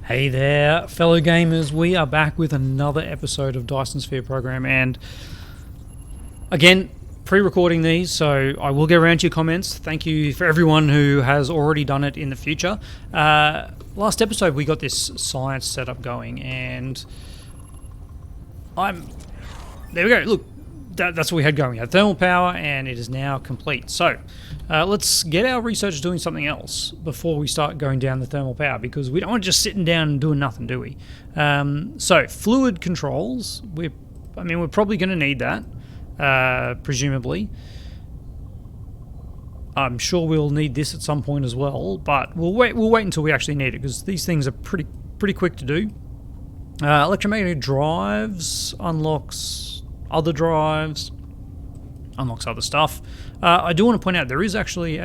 Hey there, fellow gamers. We are back with another episode of Dyson Sphere Program, and again, pre-recording these, so I will get around to your comments. Thank you for everyone who has already done it in the future. Last episode, we got this science setup going, and there we go. Look, that's what we had going. We had thermal power, and it is now complete. So let's get our researchers doing something else before we start going down the thermal power, because we don't want to just sitting down and doing nothing, do we? So fluid controls. We're probably going to need that, presumably. I'm sure we'll need this at some point as well, but we'll wait until we actually need it, because these things are pretty quick to do. Electromagnetic drives unlocks other drives, unlocks other stuff. I do want to point out there is actually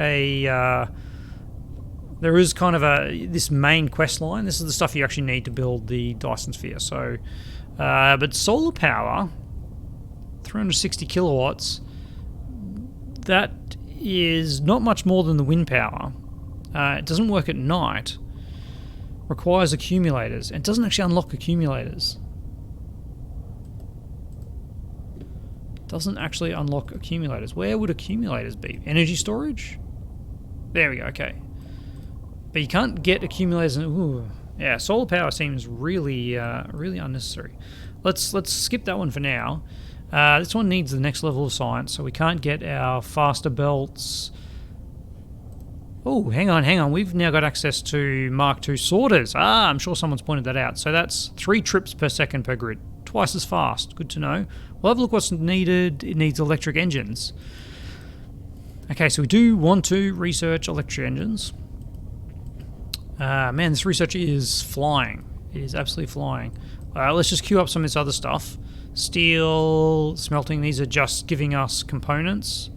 this main quest line. This is the stuff you actually need to build the Dyson Sphere. So, but solar power, 360 kilowatts. That is not much more than the wind power. It doesn't work at night. Requires accumulators. It doesn't actually unlock accumulators. Doesn't actually unlock accumulators. Where would accumulators be? Energy storage? There we go, okay. But you can't get accumulators. Ooh, yeah, solar power seems really unnecessary. Let's skip that one for now. This one needs the next level of science, so we can't get our faster belts. Oh, hang on. We've now got access to Mark II sorters. I'm sure someone's pointed that out. So that's 3 trips per second per grid. Twice as fast. Good to know. We'll have a look what's needed. It needs electric engines. Okay, so we do want to research electric engines. Man, this research is flying. It is absolutely flying. Let's just queue up some of this other stuff. Steel, smelting, these are just giving us components.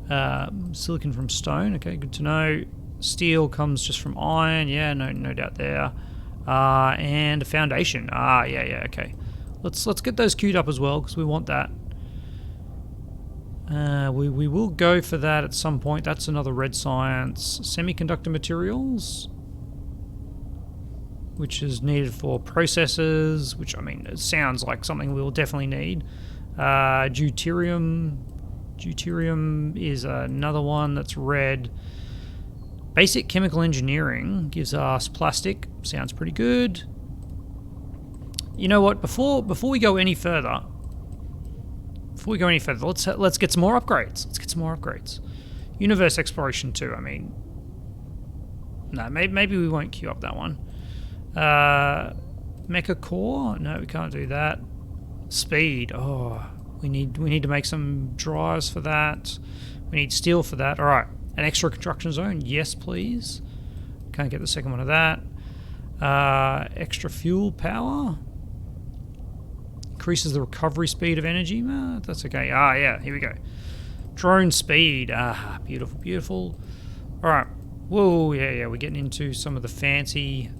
Silicon from stone, okay, good to know. Steel comes just from iron, yeah, no doubt there. And a foundation, yeah, okay. Let's get those queued up as well, because we want that. We will go for that at some point. That's another red science. Semiconductor materials, which is needed for processors, which, I mean, it sounds like something we'll definitely need. Deuterium is another one that's red. Basic chemical engineering gives us plastic. Sounds pretty good. You know what? Before we go any further, let's get some more upgrades. Universe exploration too. I mean, no, maybe we won't queue up that one. Mecha core? No, we can't do that. Speed. Oh, we need to make some drives for that. We need steel for that. All right, an extra construction zone. Yes, please. Can't get the second one of that. Extra fuel power. Increases the recovery speed of energy. That's okay. Yeah, here we go. Drone speed. Beautiful. All right. Whoa, yeah, we're getting into some of the fancy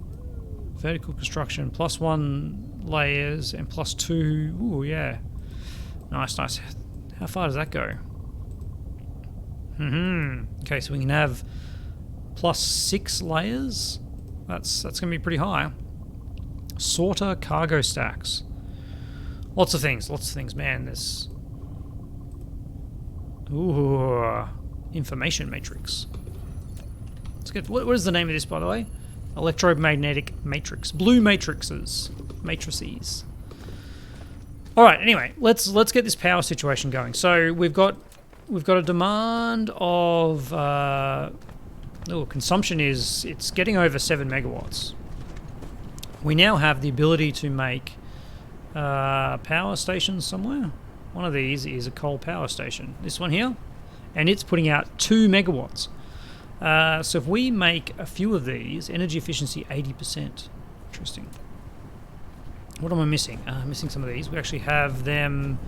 vertical construction. +1 layers and +2. Ooh, yeah. Nice. How far does that go? Okay, so we can have +6 layers. That's going to be pretty high. Sorter cargo stacks. Lots of things, man. There's... Ooh, information matrix. Let's get... What is the name of this, by the way? Electromagnetic matrix. Blue matrices. Alright, anyway, let's get this power situation going. So we've got a demand of... consumption it's getting over 7 megawatts. We now have the ability to make power stations somewhere. One of these is a coal power station. This one here, and it's putting out 2 megawatts. So if we make a few of these, energy efficiency 80%. Interesting. What am I missing? Missing some of these. We actually have them.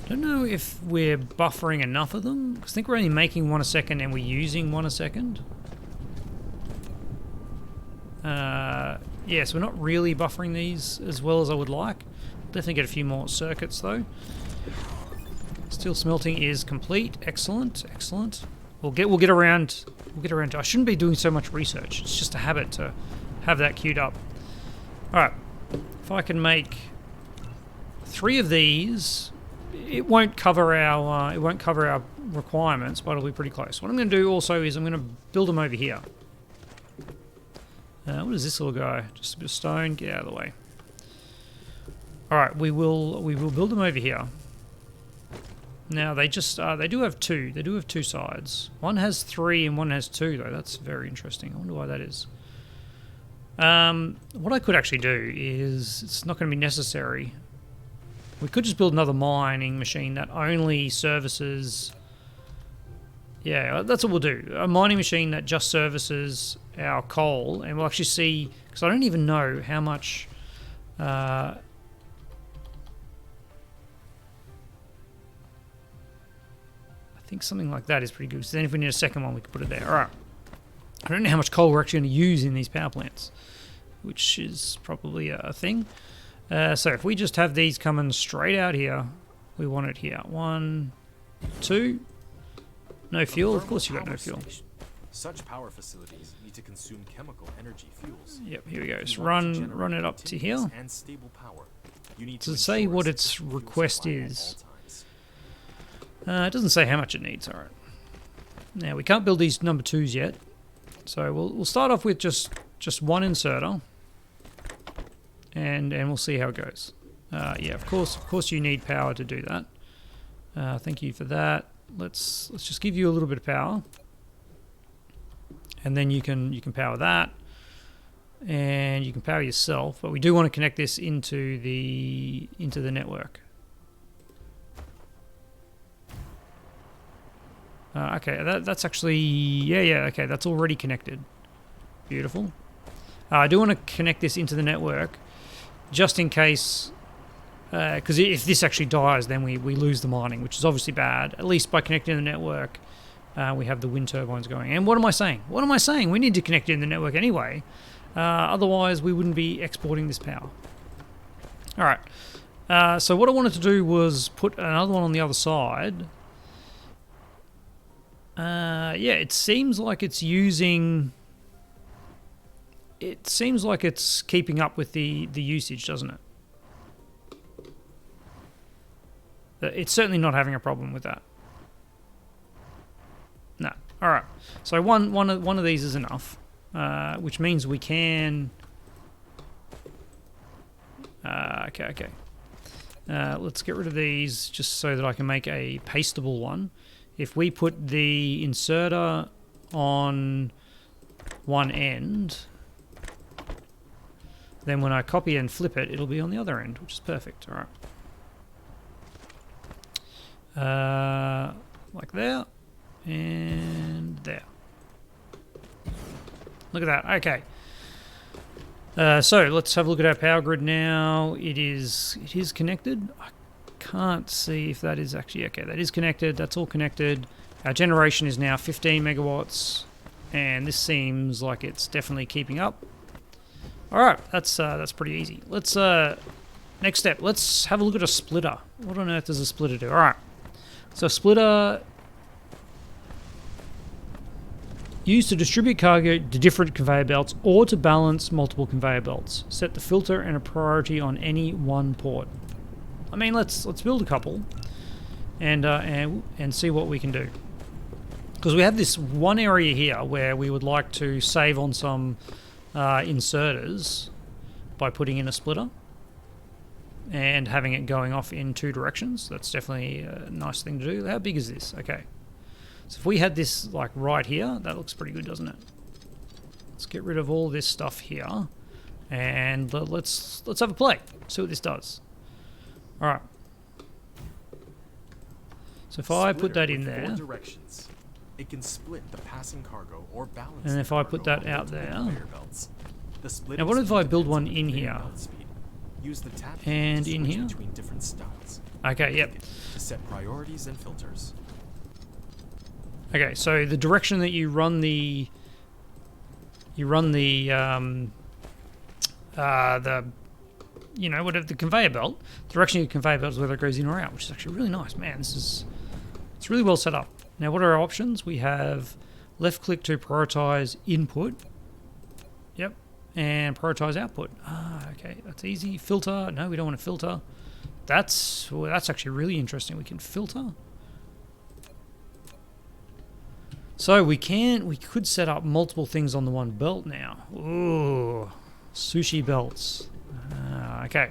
I don't know if we're buffering enough of them, because I think we're only making 1 a second and we're using 1 a second. Yeah, so we're not really buffering these as well as I would like. Definitely get a few more circuits though. Steel smelting is complete. Excellent. We'll get around. I shouldn't be doing so much research. It's just a habit to have that queued up. All right, if I can make 3 of these, it won't cover our requirements, but it'll be pretty close. What I'm going to do also is I'm going to build them over here. What is this little guy? Just a bit of stone. Get out of the way. All right, we will build them over here. Now they just they do have 2. They do have 2 sides. One has 3 and one has 2 though. That's very interesting. I wonder why that is. What I could actually do is, it's not going to be necessary. We could just build another mining machine that only services. Yeah, that's what we'll do. A mining machine that just services our coal, and we'll actually see, because I don't even know how much. I think something like that is pretty good. So then if we need a second one, we can put it there. All right. I don't know how much coal we're actually going to use in these power plants, which is probably a thing. So if we just have these coming straight out here, we want it here. 1, 2. No fuel? Of course you got no fuel. Such power facilities need to consume chemical energy fuels. Yep, here we go. So run it up to here. And stable power. Does it say what its request is? It doesn't say how much it needs. All right. Now we can't build these number 2s yet, so we'll start off with just one inserter, and we'll see how it goes. Yeah, of course you need power to do that. Thank you for that. Let's just give you a little bit of power, and then you can power that, and you can power yourself. But we do want to connect this into the network. Okay, that's actually yeah. Okay, that's already connected. Beautiful. I do want to connect this into the network, just in case. Because if this actually dies, then we lose the mining, which is obviously bad. At least by connecting the network, we have the wind turbines going. And what am I saying? What am I saying? We need to connect it in the network anyway. Otherwise, we wouldn't be exporting this power. All right. So what I wanted to do was put another one on the other side. Yeah, it seems like it's using... It seems like it's keeping up with the usage, doesn't it? It's certainly not having a problem with that. No. All right. So one of these is enough, which means we can. Okay. Let's get rid of these just so that I can make a pasteable one. If we put the inserter on one end, then when I copy and flip it, it'll be on the other end, which is perfect. All right. Like there, and there. Look at that. Okay. So let's have a look at our power grid now. It is connected. I can't see if that is actually okay. That is connected. That's all connected. Our generation is now 15 megawatts, and this seems like it's definitely keeping up. All right, that's pretty easy. Let's next step. Let's have a look at a splitter. What on earth does a splitter do? All right. So splitter used to distribute cargo to different conveyor belts or to balance multiple conveyor belts. Set the filter and a priority on any one port. I mean, let's build a couple and see what we can do. Because we have this one area here where we would like to save on some inserters by putting in a splitter and having it going off in 2 directions. That's definitely a nice thing to do. How big is this? Okay. So if we had this like right here, that looks pretty good, doesn't it? Let's get rid of all this stuff here, and let's have a play. See what this does. All right. So if I put that in there, it can split the passing cargo or balance. And if I put that out there, now what if I build one in here? Use the tap and in here between different styles. Okay, yep. To set priorities and filters. Okay, so the direction that you run the you know, whatever the conveyor belt, the direction of the conveyor belt is whether it goes in or out, which is actually really nice, man. It's really well set up. Now, what are our options? We have left click to prioritize input. Yep. and prioritize output. Okay, that's easy. Filter. No, we don't want to filter. That's actually really interesting. We can filter. So we could set up multiple things on the one belt now. Ooh, sushi belts. Okay.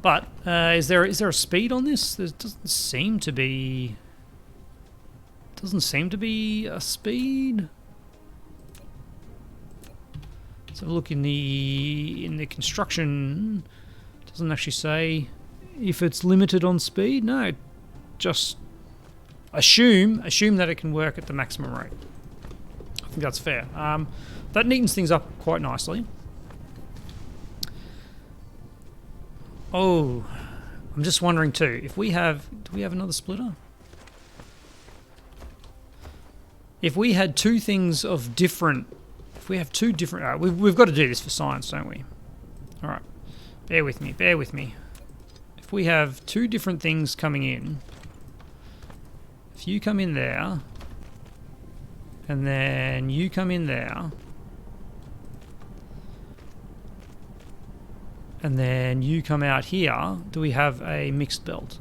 But is there a speed on this? There doesn't seem to be. Doesn't seem to be a speed. Let's have a look in the construction. Doesn't actually say if it's limited on speed. No, just assume that it can work at the maximum rate. I think that's fair. That neatens things up quite nicely. Oh, I'm just wondering too, if we have, do we have another splitter? If we had two things of different, if we have two different, we've got to do this for science, don't we? All right, bear with me, bear with me. If we have two different things coming in, if you come in there, and then you come in there, and then you come out here, do we have a mixed belt?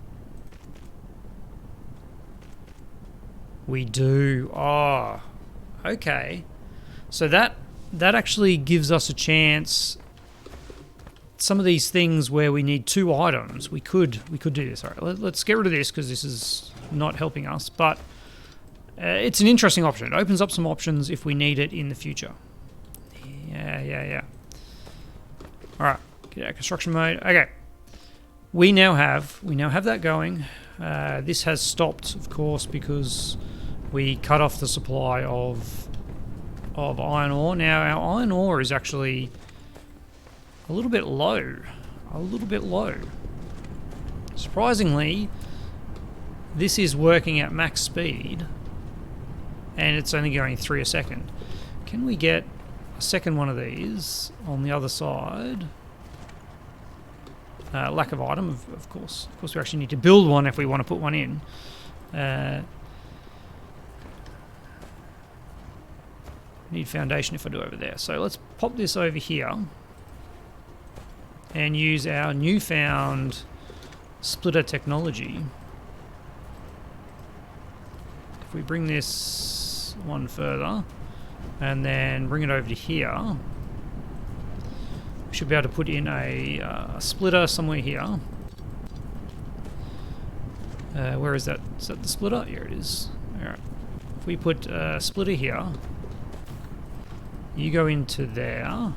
We do. Oh, okay. So that actually gives us a chance. Some of these things where we need two items, we could do this. All right, let's get rid of this because this is not helping us. But it's an interesting option. It opens up some options if we need it in the future. Yeah. All right. Get out of construction mode. Okay. We now have that going. This has stopped, of course, because we cut off the supply of iron ore. Now our iron ore is actually a little bit low. Surprisingly, this is working at max speed, and it's only going 3 a second. Can we get a second one of these on the other side? Lack of item, of course. Of course, we actually need to build one if we want to put one in. Need foundation if I do over there. So let's pop this over here and use our newfound splitter technology. If we bring this one further and then bring it over to here, we should be able to put in a splitter somewhere here. Where is that? Is that the splitter? Here it is. Alright. If we put a splitter here, you go into there.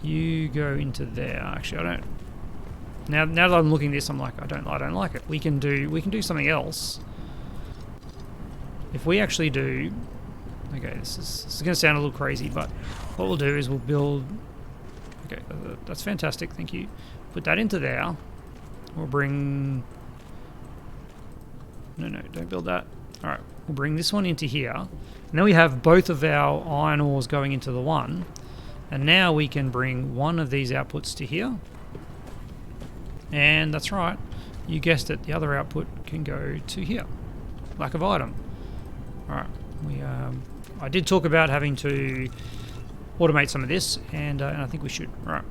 You go into there. Actually, I don't. Now that I'm looking at this, I'm like, I don't like it. We can do something else. If we actually do. Okay, this is going to sound a little crazy, but what we'll do is we'll build. Okay, that's fantastic. Thank you. Put that into there. We'll bring. No, don't build that. All right, we'll bring this one into here, and then we have both of our iron ores going into the one, and now we can bring one of these outputs to here. And that's right, you guessed it. The other output can go to here. Lack of item. All right, I did talk about having to automate some of this, and I think we should. All right.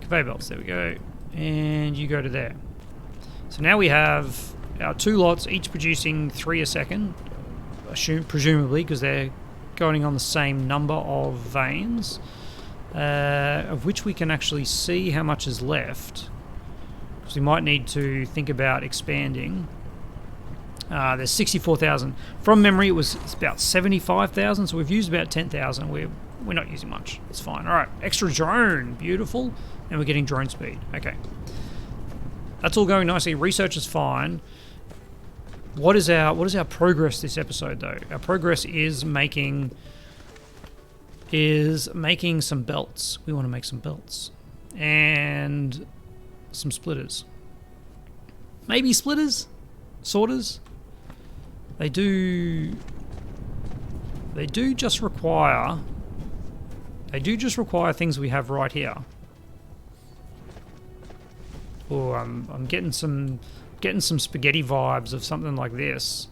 Conveyor belts, there we go. And you go to there. So now we have our two lots, each producing 3 a second, presumably, because they're going on the same number of veins, of which we can actually see how much is left, because we might need to think about expanding. There's 64,000. From memory, it's about 75,000, so we've used about 10,000. We're not using much. It's fine. All right, extra drone, beautiful, and we're getting drone speed. Okay, that's all going nicely. Research is fine. What is our progress this episode, though? Our progress is making some belts. We want to make some belts and some splitters. Maybe splitters, sorters. They do just require things we have right here. Oh, I'm getting some spaghetti vibes of something like this.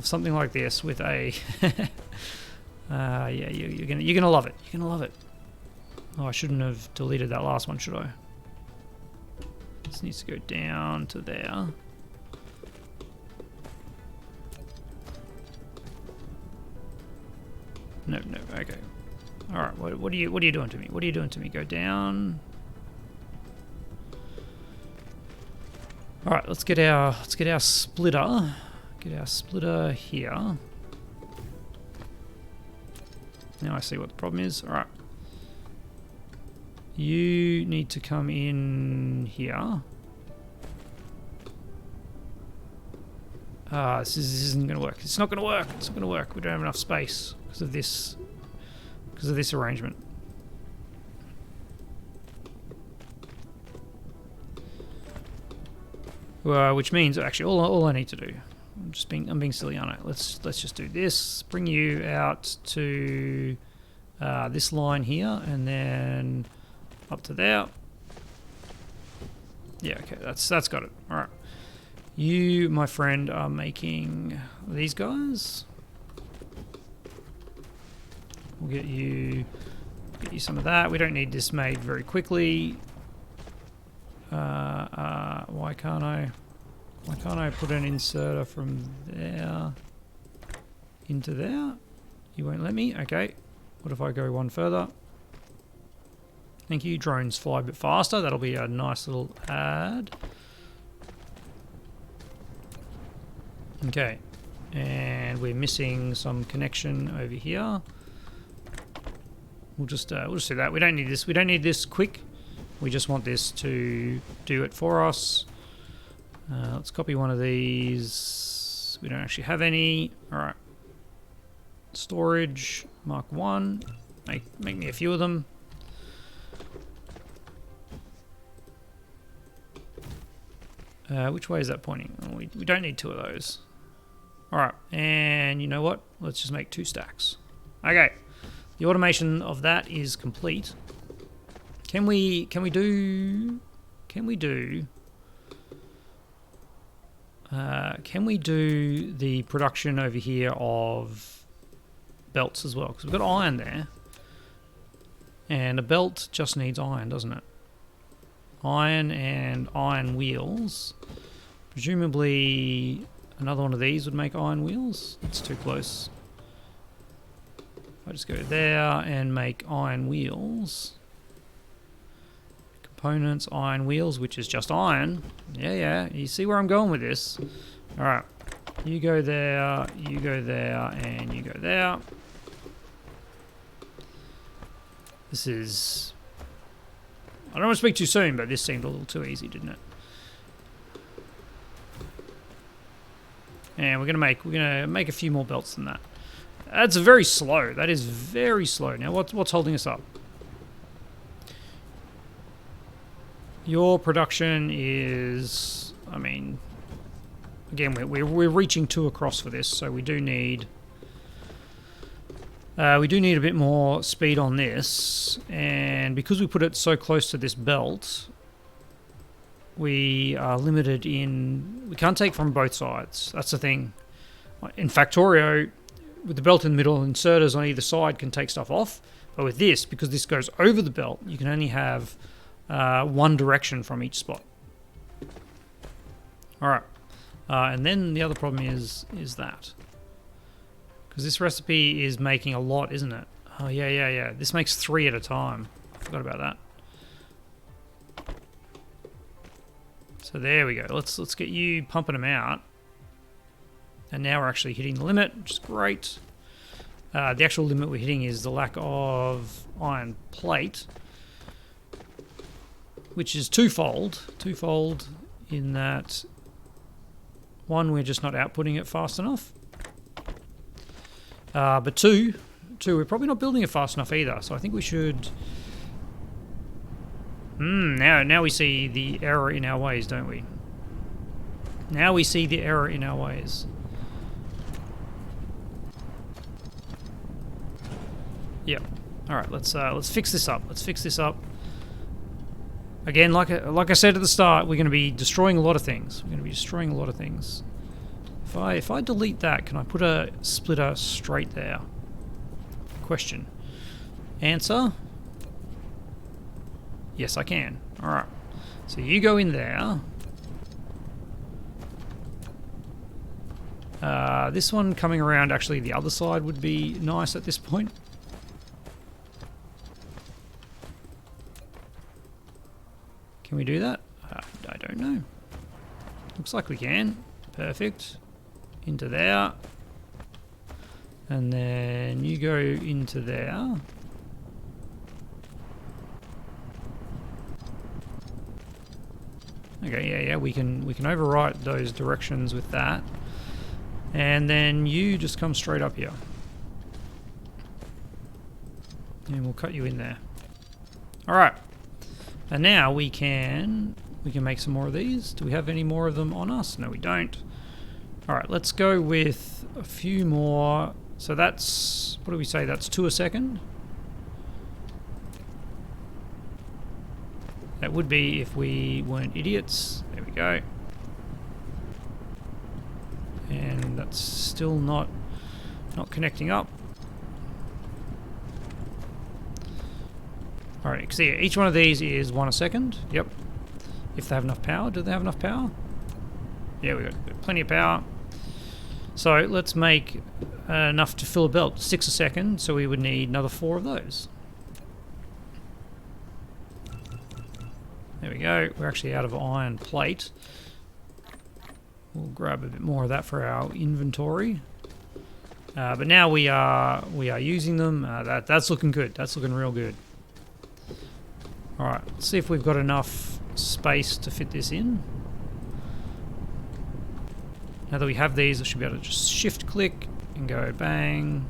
of something like this with a yeah, you're gonna love it. You're gonna love it. Oh, I shouldn't have deleted that last one, should I? This needs to go down to there. No, okay. All right, what are you doing to me? What are you doing to me? Go down. All right, let's get our splitter. Get our splitter here. Now I see what the problem is. All right. You need to come in here. This isn't going to work. It's not going to work. It's not going to work. We don't have enough space because of this arrangement. Which means actually all I need to do. I'm being silly, aren't I? Let's just do this. Bring you out to this line here, and then up to there. Yeah, okay, that's got it. All right. You, my friend, are making these guys. We'll get you some of that. We don't need this made very quickly. Why can't I put an inserter from there into there? You won't let me? Okay. What if I go one further? Thank you. Drones fly a bit faster. That'll be a nice little add. Okay. And we're missing some connection over here. We'll just do that. We don't need this. We don't need this quick. We just want this to do it for us. Let's copy one of these. We don't actually have any. All right. Storage Mark 1. Make me a few of them. Which way is that pointing? Oh, we don't need two of those. All right. And you know what? Let's just make 2 stacks. Okay. The automation of that is complete. Can we do the production over here of belts as well? Because we've got iron there, and a belt just needs iron, doesn't it? Iron and iron wheels. Presumably another one of these would make iron wheels. It's too close. I just go there and make iron wheels. Components, iron wheels, which is just iron. Yeah, you see where I'm going with this. Alright, you go there, and you go there. This is... I don't want to speak too soon, but this seemed a little too easy, didn't it? And we're gonna make a few more belts than that. That's very slow. That is very slow. Now, what's holding us up? Your production is, I mean, again, we're reaching 2 across for this, so we do need a bit more speed on this. And because we put it so close to this belt, we are limited in. We can't take from both sides. That's the thing. In Factorio, with the belt in the middle, inserters on either side can take stuff off. But with this, because this goes over the belt, you can only have one direction from each spot. Alright. And then the other problem is that. Because this recipe is making a lot, isn't it? Oh, yeah. This makes 3 at a time. I forgot about that. So there we go. Let's get you pumping them out. And now we're actually hitting the limit, which is great. The actual limit we're hitting is the lack of iron plate, which is twofold. Twofold in that, one, we're just not outputting it fast enough. But two, we're probably not building it fast enough either. So I think we should... Now we see the error in our ways, don't we? Now we see the error in our ways. Yep. All right. Let's fix this up. Let's fix this up. Again, like I said at the start, we're going to be destroying a lot of things. If I delete that, can I put a splitter straight there? Question. Answer. Yes, I can. Alright. So you go in there. This one coming around, actually the other side would be nice at this point. Can we do that? I don't know. Looks like we can. Perfect. Into there. And then you go into there. Okay, yeah, we can overwrite those directions with that. And then you just come straight up here. And we'll cut you in there. Alright. And now we can make some more of these. Do we have any more of them on us? No, we don't. Alright, let's go with a few more. So that's, what do we say? That's 2 a second? That would be if we weren't idiots. There we go. And that's still not connecting up. Alright, see, each one of these is 1 a second. Yep. If they have enough power. Do they have enough power? Yeah, we got plenty of power. So let's make enough to fill a belt. 6 a second, so we would need another 4 of those. There we go. We're actually out of iron plate. We'll grab a bit more of that for our inventory. But now we are using them. That's looking good. That's looking real good. All right. Let's see if we've got enough space to fit this in. Now that we have these, I should be able to just shift click and go bang.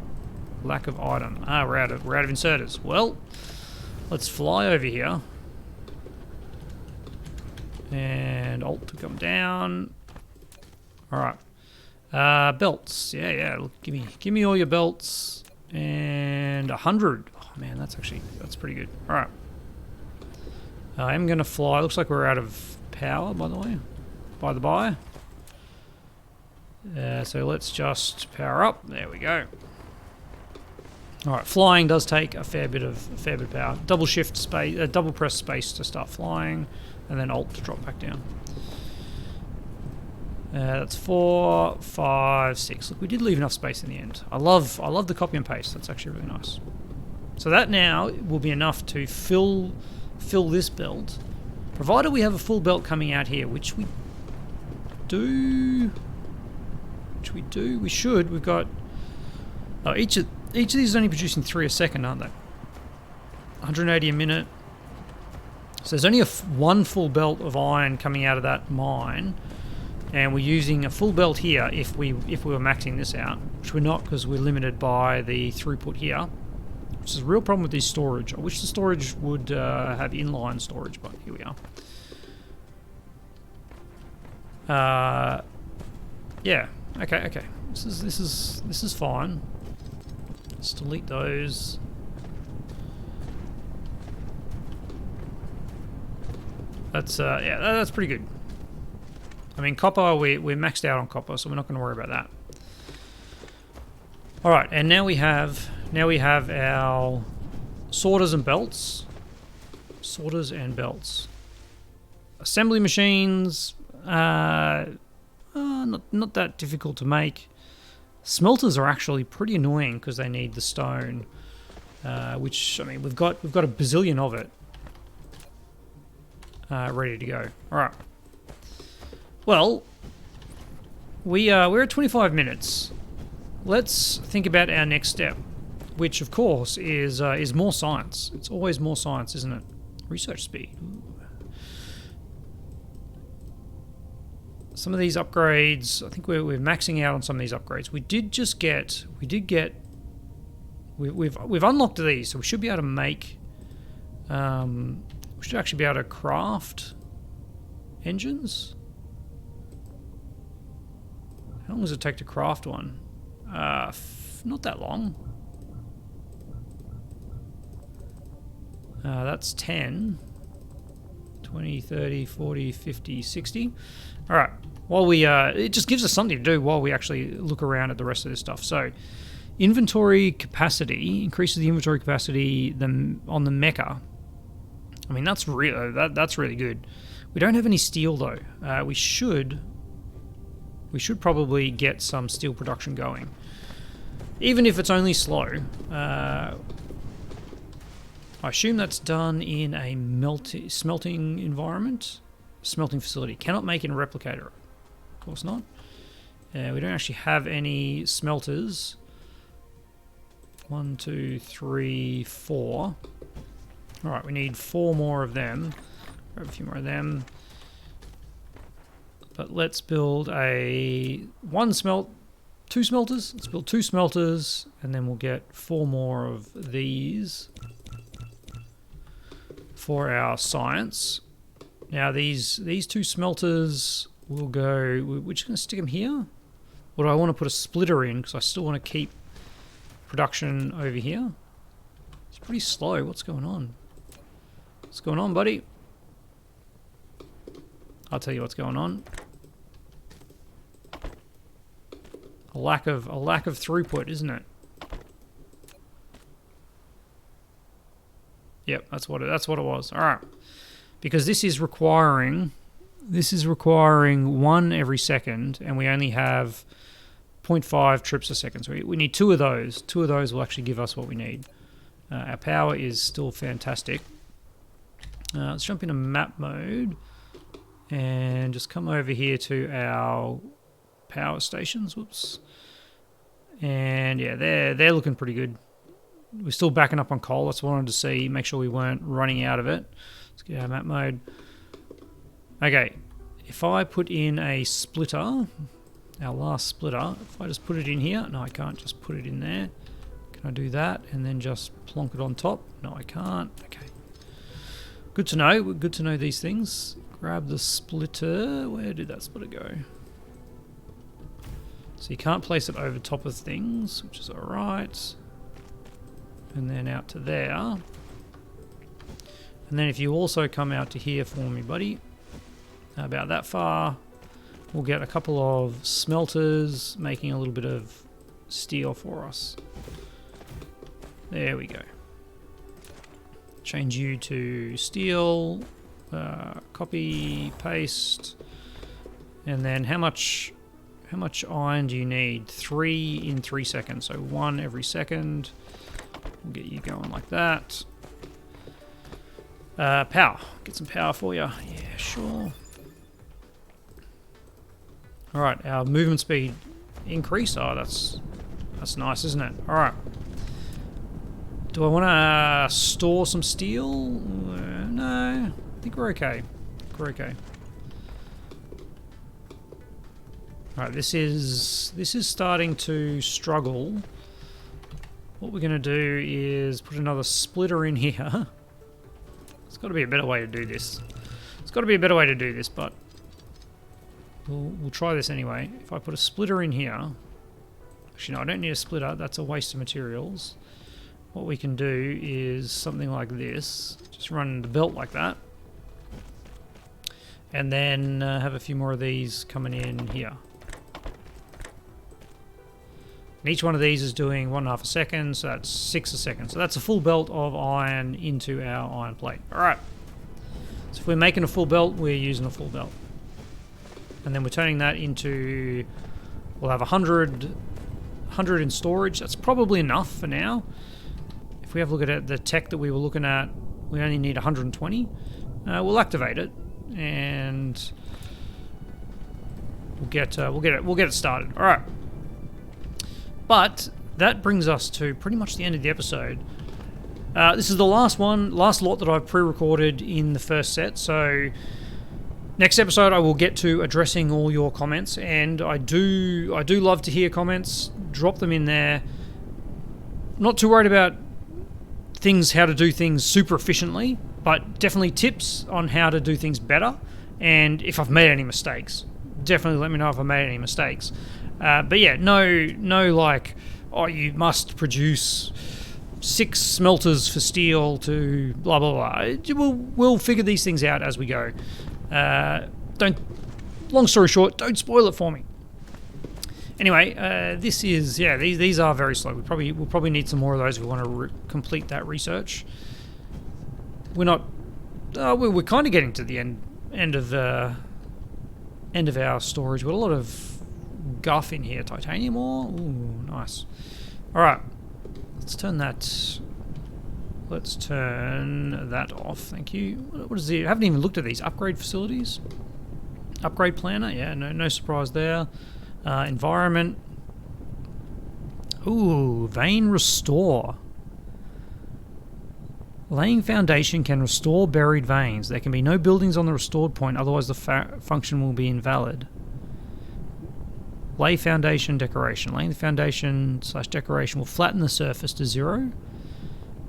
Lack of item. We're out of inserters. Well, let's fly over here. And Alt to come down. Alright. Belts. Yeah. Look, give me all your belts. And 100. Oh man, that's pretty good. Alright. I am gonna fly. Looks like we're out of power, by the way. By the by. So let's just power up. There we go. Alright, flying does take a fair bit of power. Double shift space, double press space to start flying, and then Alt to drop back down. That's 4, 5, 6. Look, we did leave enough space in the end. I love the copy and paste. That's actually really nice. So that now will be enough to fill this belt, provided we have a full belt coming out here, which we do. We should. We've got. Oh, each of these is only producing 3 a second, aren't they? 180 a minute. So there's only one full belt of iron coming out of that mine, and we're using a full belt here if we were maxing this out, which we're not because we're limited by the throughput here, which is a real problem with this storage. I wish the storage would have inline storage, but here we are. Yeah. Okay. This is fine. Let's delete those. That's pretty good. I mean, copper, we're maxed out on copper, so we're not going to worry about that. All right, and now we have our sorters and belts. Assembly machines, not that difficult to make. Smelters are actually pretty annoying because they need the stone, which, I mean, we've got a bazillion of it ready to go. All right. Well, we're at 25 minutes. Let's think about our next step, which of course is more science. It's always more science, isn't it? Research speed. Ooh. Some of these upgrades, I think we're maxing out on some of these upgrades. We've unlocked these, so we should be able to make. We should actually be able to craft engines. How long does it take to craft one? Not that long. That's 10. 20, 30, 40, 50, 60. Alright. while we it just gives us something to do while we actually look around at the rest of this stuff. So inventory capacity increases the inventory capacity on the mecha. I mean, that's really good. We don't have any steel though. We should probably get some steel production going, even if it's only slow. I assume that's done in a smelting environment, smelting facility. Cannot make in a replicator. Of course not. We don't actually have any smelters. 1, 2, 3, 4. All right, we need 4 more of them. Grab a few more of them. But let's build two smelters. Let's build 2 smelters, and then we'll get 4 more of these for our science. Now these 2 smelters will go. We're just going to stick them here. Or do I want to put a splitter in because I still want to keep production over here? It's pretty slow. What's going on? What's going on, buddy? I'll tell you what's going on. A lack of throughput, isn't it? Yep, that's what it was. All right, because this is requiring 1 every second, and we only have 0.5 trips a second. So we need 2 of those. 2 of those will actually give us what we need. Our power is still fantastic. Let's jump into map mode and just come over here to our power stations. Whoops. And yeah, they're looking pretty good. We're still backing up on coal. That's what I wanted to see. Make sure we weren't running out of it. Let's get our map mode. Okay, if I put in a splitter, our last splitter, if I just put it in here, no, I can't just put it in there. Can I do that and then just plonk it on top? No, I can't. Okay. Good to know. Good to know these things. Grab the splitter. Where did that splitter go? So you can't place it over top of things, which is alright. And then out to there. And then if you also come out to here for me, buddy, about that far, we'll get a couple of smelters making a little bit of steel for us. There we go. Change you to steel, copy, paste, and then how much iron do you need? 3 in 3 seconds, so 1 every second. We'll get you going like that. Power, get some power for you. Yeah, sure. All right, our movement speed increase. Oh, that's nice, isn't it? All right. Do I want to store some steel? No, I think we're okay. We're okay. All right, this is starting to struggle. What we're going to do is put another splitter in here. There's got to be a better way to do this. There's got to be a better way to do this, but we'll try this anyway. If I put a splitter in here, actually no, I don't need a splitter. That's a waste of materials. What we can do is something like this. Just run the belt like that. And then have a few more of these coming in here. And each one of these is doing 1.5 a second, so that's 6 a second. So that's a full belt of iron into our iron plate. Alright. So if we're making a full belt, we're using a full belt. And then we're turning that into... We'll have 100 in storage. That's probably enough for now. If we have a look at the tech that we were looking at, we only need 120. We'll activate it, and we'll get it started. All right. But that brings us to pretty much the end of the episode. This is the last lot that I've pre-recorded in the first set. So next episode, I will get to addressing all your comments, and I do love to hear comments. Drop them in there. I'm not too worried about how to do things super efficiently, but definitely tips on how to do things better, and if I've made any mistakes, definitely let me know if I made any mistakes. But yeah, no like, oh, you must produce 6 smelters for steel to blah blah blah. We'll figure these things out as we go. Don't long story short, don't spoil it for me. Anyway, this is, yeah, these are very slow. We'll probably need some more of those if we want to complete that research. We're not, we're kind of getting to the end of our storage. We've got a lot of guff in here. Titanium ore, ooh, nice. All right, let's turn that off. Thank you. What is it? I haven't even looked at these upgrade facilities. Upgrade planner, yeah, no surprise there. Environment. Ooh, vein restore. Laying foundation can restore buried veins. There can be no buildings on the restored point, otherwise the function will be invalid. Lay foundation decoration. Laying the foundation / decoration will flatten the surface to 0.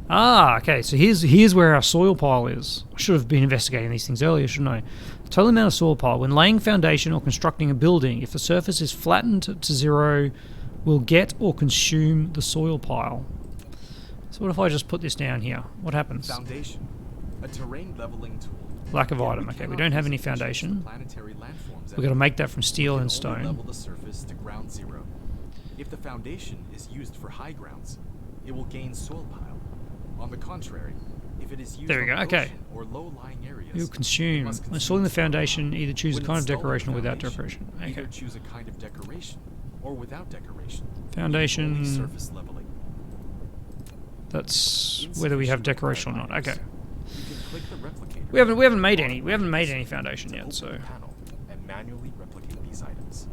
Ah, okay, so here's where our soil pile is. I should have been investigating these things earlier, shouldn't I? Total amount of soil pile. When laying foundation or constructing a building, if the surface is flattened to 0, will get or consume the soil pile. So what if I just put this down here? What happens? Foundation, a terrain leveling tool. Lack of item. Okay, we don't have any foundation. We've got to make that from steel and stone. Level the surface to ground 0. If the foundation is used for high grounds, it will gain soil pile. On the contrary, if it is used there we go. Okay. Or low-lying areas, you consume. When installing the foundation, either choose a kind of decoration or without decoration. Okay. Either choose a kind of decoration or without decoration. Foundation. Surface leveling. That's whether we have decoration or not. Okay. You can click the replicator. We haven't made any foundation yet, so. Panel and manually replicate these items.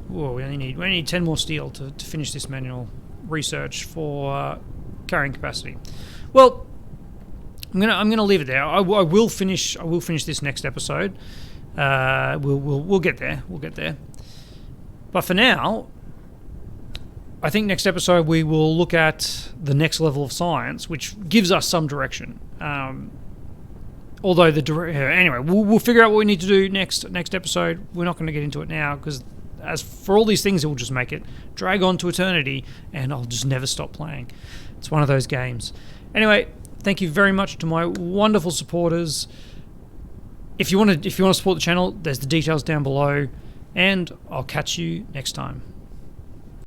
Whoa, we only need 10 more steel to finish this manual research for carrying capacity. Well, I'm gonna leave it there. I will finish this next episode. We'll get there. We'll get there. But for now, I think next episode we will look at the next level of science, which gives us some direction. Although anyway, we'll figure out what we need to do next episode. We're not going to get into it now because, as for all these things, it will just make it drag on to eternity, and I'll just never stop playing. It's one of those games. Anyway, thank you very much to my wonderful supporters. If you want to support the channel, there's the details down below, and I'll catch you next time.